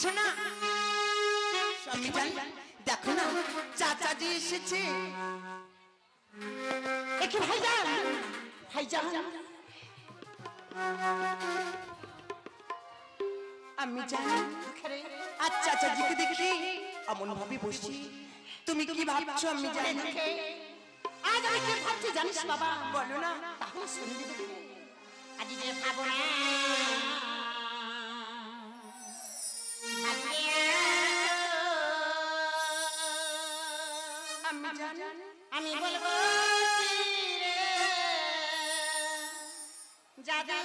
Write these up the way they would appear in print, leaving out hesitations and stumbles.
শোনা আমি জানি দেখো না চাচাজি এসেছে একটু ভাইজান ভাইজান আমি জানি আর চাচাজিকে দেখে এমন ভাবে বসছি তুমি কি ভাবছো আমি জানি আজ আমি কি ভাবছি জানিস বাবা বলো না তাহলে শুনে দেবে আজ যে ভাবো না আমি জানি আমি বলবো জাদু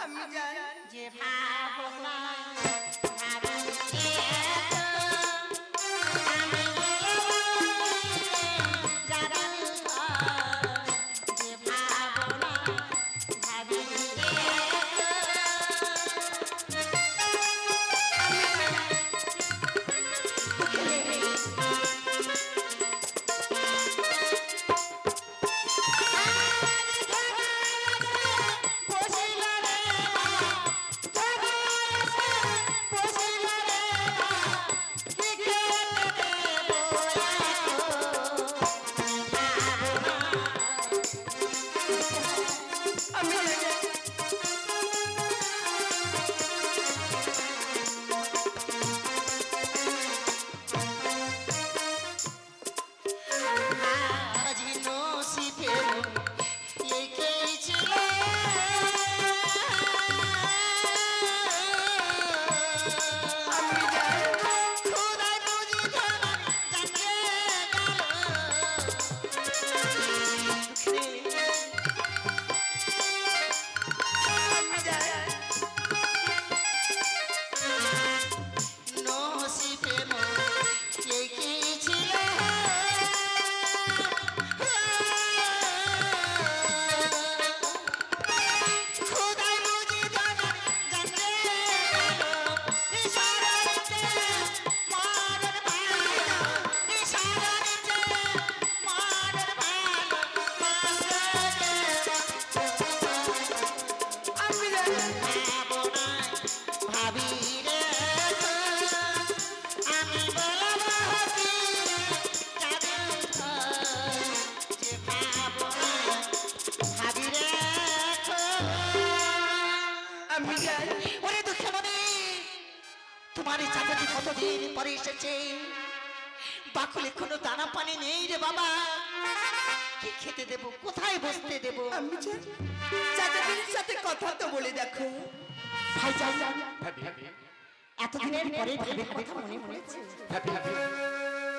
আমি জানি যে ভাবো না কতদিন পরে এসেছে বাকুলে কোনো দানা পানি নেই রে বাবা কি খেতে দেব কোথায় বসতে দেব আমি জানি চাচাজির সাথে কথা তো বলে দেখো ভাইজান এতদিনের পরে ভাবির কথা মনে পড়েছে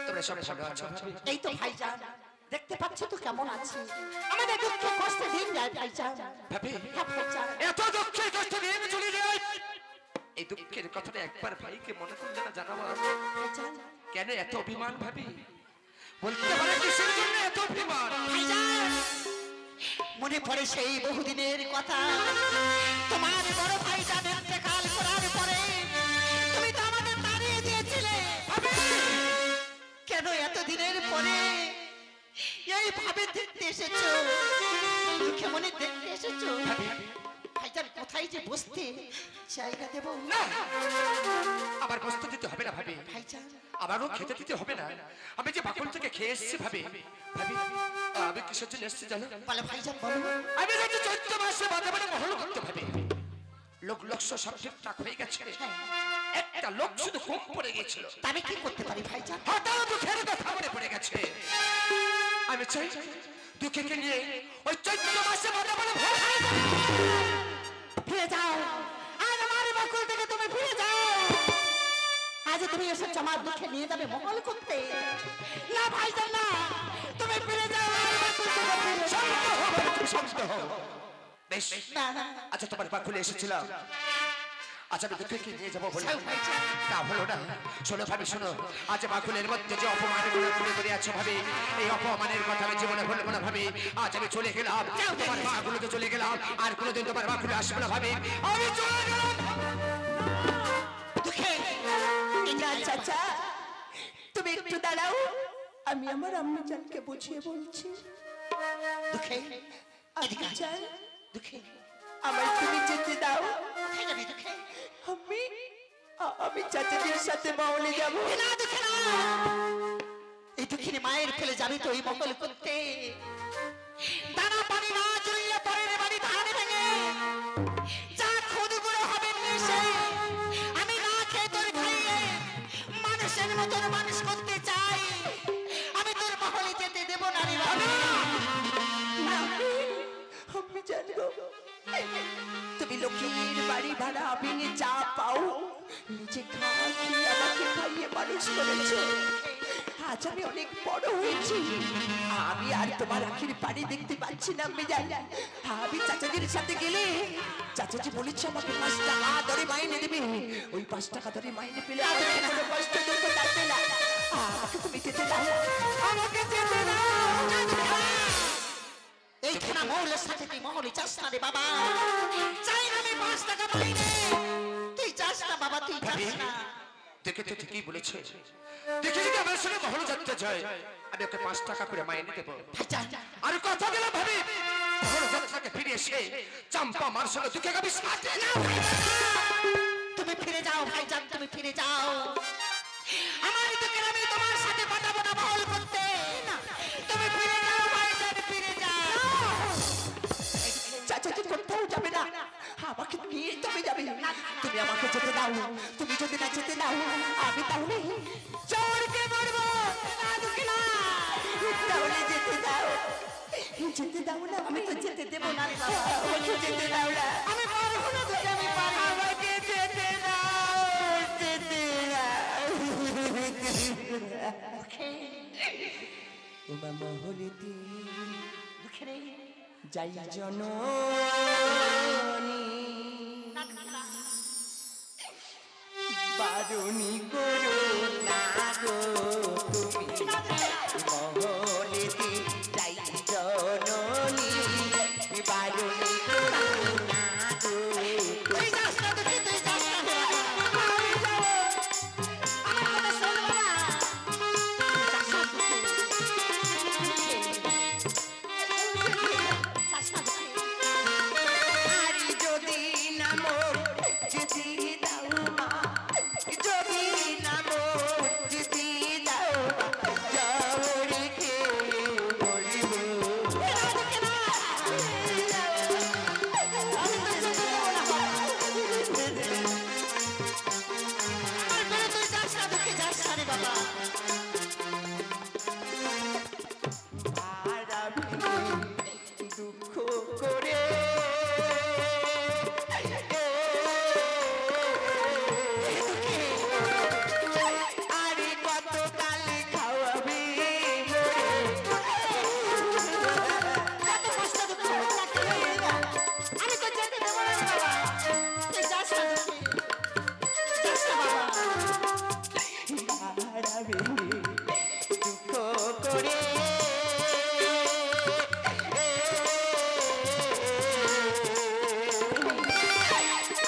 তোমরা সব ভালো আছো এই তো ভাইজান দেখতে পাচ্ছ তো কেমন আছে আমাদের দুঃখে কষ্টে দিন যায় ভাইজান এত দুঃখে কষ্টে দিন চলে যায় এই দুঃখের কথাটা একবার ভাইকে মনে করলে না জানাবো কেন এত অভিমান ভাবি বলতে পারে কিসের জন্য এত অভিমান ভাইজান মনে পড়ে সেই বহুদিনের কথা তোমার বড় ভাইজান ইন্তেকাল করার পরে তুমি তো আমাদের তাড়িয়ে দিয়েছিলে কেন এত দিনের পরে এইভাবে দেখতে এসেছো দুঃখে মনে দেখতে এসেছো ভাইজান কোথায় যে বসতে জায়গা দেব না আবার বসতে দিতে হবে না ভাবি ভাইজান আবারও খেতে দিতে হবে না আমি যে বাকুল থেকে খেয়ে এসেছি ভাবি আমি কিসের জন্য এসেছি জানো বলে ভাইজান বলো আমি যাচ্ছি চৈত্র মাসে বাদে বাদে মহল করতে ভাবি লোক লক্ষ্য সব ঠিকঠাক হয়ে গেছে একটা লোক শুধু কম পড়ে গেছিল আমি কি করতে পারি ভাইজান হঠাৎ দুঃখের কথা মনে পড়ে গেছে আমি চাই দুঃখকে নিয়ে ওই চৈত্র মাসে বাদে বাদে ফিরে যাও আজ আমার বাকুল থেকে তুমি ফিরে যাও আজ তুমি এসেছো আমার দুঃখে নিয়ে যাবে মহল করতে না ভাইজান না তুমি ফিরে যাও বেশ আচ্ছা তোমার বাকুলে এসেছিলাম আচ্ছা আমি দুঃখকে নিয়ে যাবো বলে তা হলো না শোনো ভাবি শোনো আজ বাকুলের মধ্যে যে অপমানের গুলো তুলে ধরে আছো ভাবি এই অপমানের কথা আমি জীবনে বলবো না ভাবি আজ আমি চলে গেলাম তোমার বাকুলে তো চলে গেলাম আর কোনোদিন তোমার বাকুলে আসবে না ভাবি আমি চলে গেলাম চাচা তুমি একটু দাঁড়াও আমি আমার আম্মু জানকে বুঝিয়ে বলছি দুঃখে আচ্ছা দুঃখে আমায় তুমি যেতে দাও কোথায় যাবি দুঃখে? আমি আমি চাচাজির সাথে মহলে যাব। না দুঃখে না, এই দুঃখিনী মায়ের ফেলে যাবি তো এই মহল করতে? দানা পানি না জড়িয়ে পরের বাড়ি ধান ভেঙে যা খুদগুলো হবে মিশে আমি না খেয়ে তোর খাইয়ে মানুষের মতন মানুষ করতে চাই। আমি তোর মহলে যেতে দেব না রে বাবা। আমি জানবো তুমি লক্ষ্মীর বাড়ি ভাড়া ভেঙে যা পাও নিজে খেয়ে আমাকে খাইয়ে মানুষ করেছো। আজ আমি অনেক বড় হয়েছি, আমি আর তোমার আখির পানি দেখতে পাচ্ছি না। আমি জানি আমি চাচাজির সাথে গেলে চাচাজি বলেছে আমাকে 5 টাকা ধরে মাইনে দেবে। ওই 5 টাকা ধরে মাইনে পেলে আর কোনো কষ্ট দুঃখ থাকবে না। আমাকে তুমি যেতে দাও, আমাকে যেতে দাও। এইখানে মহলের সাথে তুই মহলে যাস না রে বাবা। চাই না আমি 5 টাকা মাইনে, তুই যাস না বাবা, তুই যাস না। দেখে তো ঠিকই বলেছে, দেখে যদি আমার সঙ্গে মহল যাত্রা যায় আমি ওকে 5 টাকা করে মাইনে দেবো। আর কথা দিলাম ভাবি মহল যাত্রাকে ফিরে এসে চাম্পা মার সঙ্গে দুঃখে গাবি সাথে না। তুমি ফিরে যাও ভাইজান, তুমি ফিরে যাও। আমার দুঃখের আমি তোমার সাথে পাঠাবো না মহল করতে। তুমি ফিরে যাও ভাইজান, ফিরে যাও। চাচাজি কোথাও যাবে না, আমাকে নিয়ে তুমি যাবে। তুমি আমাকে যেতে দাও, তুমি যদি না যেতে দাও আমি তাহলে চোরকে মারবো। না দুঃখে না, তাহলে যেতে দাও, যেতে দাও না। আমি তো যেতে দেবো না রে বাবা, আমাকে যেতে দাও না। আমি পারবো না দুঃখে, আমি পারবো না। আমাকে যেতে দাও, যেতে দাও। ওমা মহলেতে দুঃখে রে যাই জননী বারুনি করো না গো তুমি মহলেতে যাই জননী বারুনি করো না গো। তুই যাস না দুঃখে, তুই যাস না। আমার কথা শুনবো না। যাস না দুঃখে, যাস না দুঃখে। আরে যদি নামো যেতে দাও মা, যদি নামো যেতে দাও মা, যাও রেখে বলবো। তুই যাস না দুঃখে, যাস না রে বাবা। আর আমি দুঃখ করে আরে কত কাল খাওয়াবে কত কষ্ট দুঃখ লাগতে লাগে। আমি তো যেতে দেবো না রে বাবা। তুই যাস না দুঃখে, যাস না বাবা। আর আমি দুঃখ করে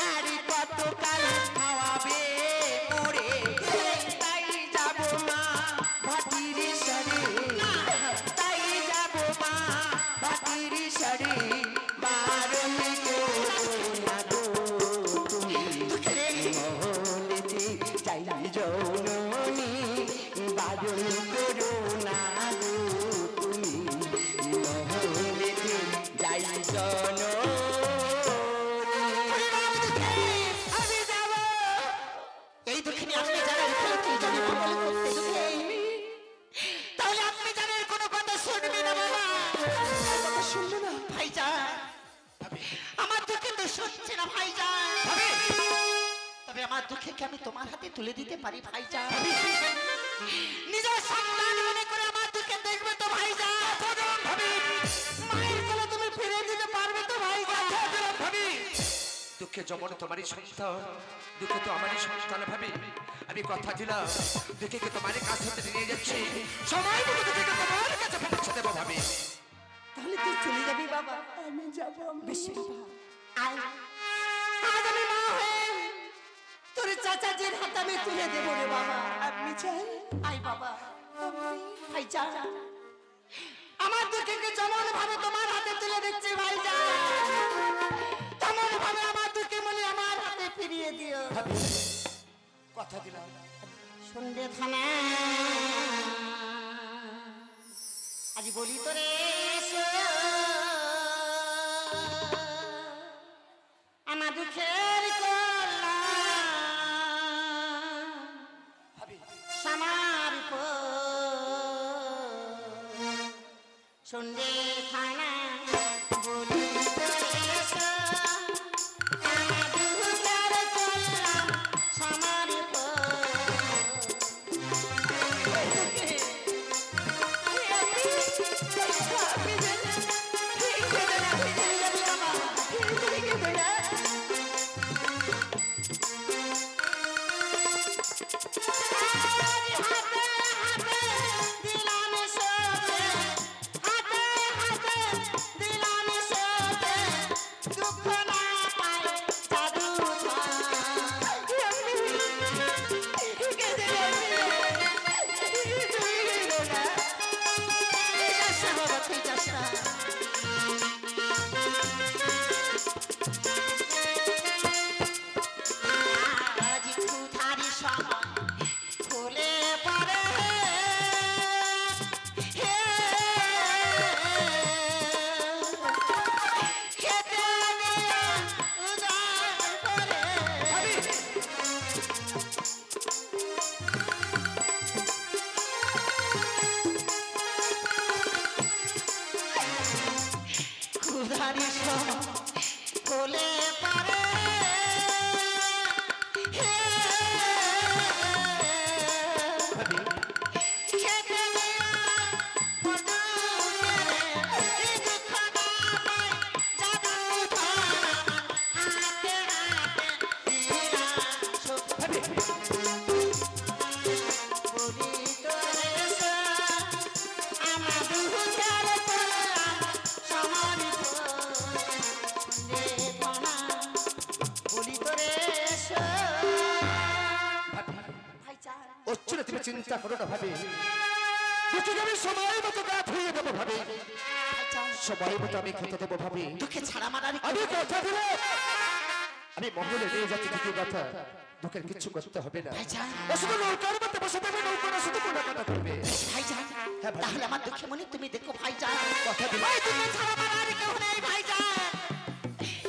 আরে কত কাল খাওয়াবে মোরে, তাই যাব মা ভাটির সারে, তাই যাব মা ভাটির সারে। বারণি করো না গো তুমি মহলেতে যাই জননী, বারণ করো না গো তুমি মহলেতে যাই জননী। আমি যাব। এই দুঃখিনী আপনি জানেন ফেলে তুই যাবি মঙ্গল করতে দুঃখে। তাহলে আপনি জানেন কোনো কথা শুনবি না বাবা। শুনবে না ভাইজান, আমার দুঃখে তো শুনছে না ভাইজান। তবে আমার দুঃখকে আমি তোমার হাতে তুলে দিতে পারি ভাইজান। নিজের সন্তান মনে করে আমার দুঃখে দেখবে তো ভাইজান। মায়ের কোলে তুমি ফিরে দিতে পারবে তো ভাইজান। দুঃখে যেমন তোমারই সন্তান, দুঃখে তো আমারই সন্তান ভাবি। আমি কথা দিলাম দুঃখকে তোমার কাছ হতে নিয়ে যাচ্ছি, সময় মতো দুঃখকে তোমার কাছে পৌঁছে দেবো ভাবি। তাহলে তুই চলে যাবি বাবা, আমি যাব। বেশ বাবা, আয়, আজ আমি মা হয়ে তোর চাচাজির হাতে আমি তুলে দেবো রে বাবা। আমি চাই আয় বাবা। আমি ভাইজান, আমার দুঃখকে যেমন ভাবে তোমার হাতে তুলে দিচ্ছি ভাইজান, তেমন ভাবে আমার দুঃখে মনে আমার ফিরিয়ে দিও। ভাবি কথা দিলাম সন্ধে থানা আজ বলি তোরে এসো, আমার দুঃখের কল্যাণ ভাবি সামার সন্ধে থানা বলি তোরে এসো, আমার দুঃখের কল্যাণ সামার তুমি চিন্তা করো না ভাবি, দুঃখকে আমি সময় মতো গা ধুয়ে দেবো ভাবি, সময় মতো আমি খেতে দেবো ভাবি। দুঃখে ছাড়া মারার আমি কথা দিলে আমি মহলে নিয়ে যাচ্ছি দুঃখের কথা, দুঃখের কিচ্ছু করতে হবে না। শুধু নৌকার মধ্যে বসে থাকবে, নৌকার শুধু কোনাকাটা করবে। ভাইজান তাহলে আমার দুঃখে মনে তুমি দেখো ভাইজান, কথা দিলে দুঃখে ছাড়া মারার কেউ নেই ভাইজান।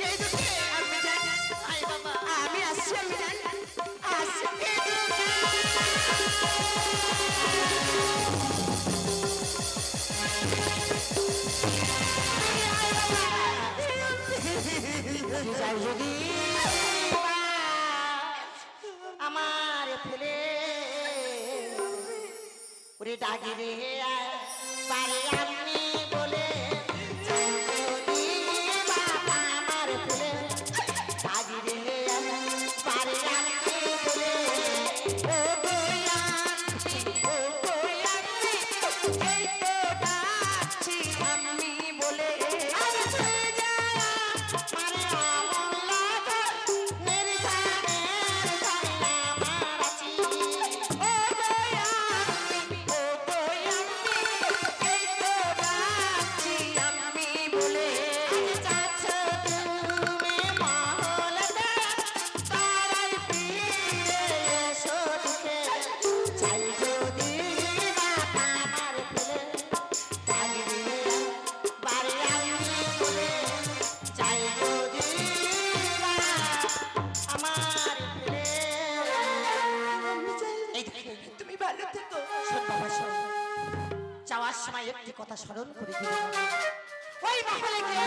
এই দুঃখে আমি যাই ভাই বাবা, আমি আসছি, আমি জানি আসছি। যাই যদি আমার ফেলে ওরে ডাকি রে পারে আমি বলে, যদি বাবা আমার ফেলে ডাকি রে পারে আমি বলে, ও গোয়ান্তি ও গোয়ান্তি এই তো ডাকছি আমি বলে, আমি চলে যাই মারে আমন লাগে মেরে জানে আমার আছি, ও গোয়ান্তি ও গোয়ান্তি এই তো ডাকছি আমি বলে, আমি যাচ্ছ তুমি মহলতে তারাই ফিরে এসো দুঃখে, চাই যদি বাবা আমার ফেলে ডাকি রে বারে আমি বলে, চাই যদি আমার ফেলে। এই দেখে তুমি ভালো থেকো। শোন বাবা শোন, যাওয়ার সময় একটি কথা স্মরণ করে দিও, ওই মহলে গিয়ে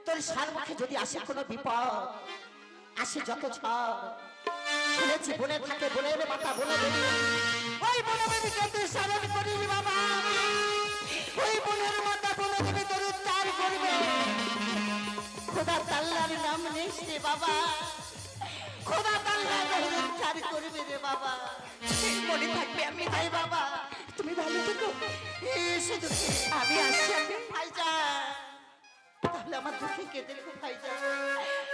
তোর সারমুখে যদি আসে কোনো বিপদ, আসে যত ঝড়, শুনেছি বনে থাকে বনের মাথা বনে দেবী, ওই বনে দেবীকে তুই স্মরণ করিস বাবা, ওই বনের মাথা বনে দেবী তোর উদ্ধার করবে, খোদা তাল্লার নাম নিস রে বাবা, খোদা তাল্লা তোর উদ্ধার করবে রে বাবা, মনে থাকবে আমি ভাই বাবা তুমি ভালো থেকো। এসে দুঃখে আমি আসছি, আমি ভাইজান, তাহলে আমার দুঃখে কে দেখো ভাইজান,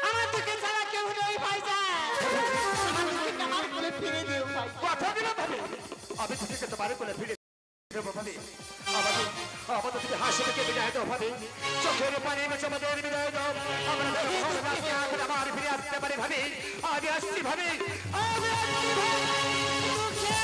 আমার দুঃখে ছাড়া কেউ নেই ভাইজান, আমার দুঃখে আমার কোলে ফিরে দিও ভাইজান। কথা দিলাম ভাবি, আমি দুঃখকে তোমার কোলে ফিরে দেবো ভাবি। আমাদের আমাদের তুমি হাসি থেকে বিদায় দাও ভাবি, চোখের পানি মেছে আমাদের বিদায় দাও, আমরা আমার ফিরে আসতে না পারে ভাবে আমি আসছি ভাবে আমি আসছি ভাবে দুঃখে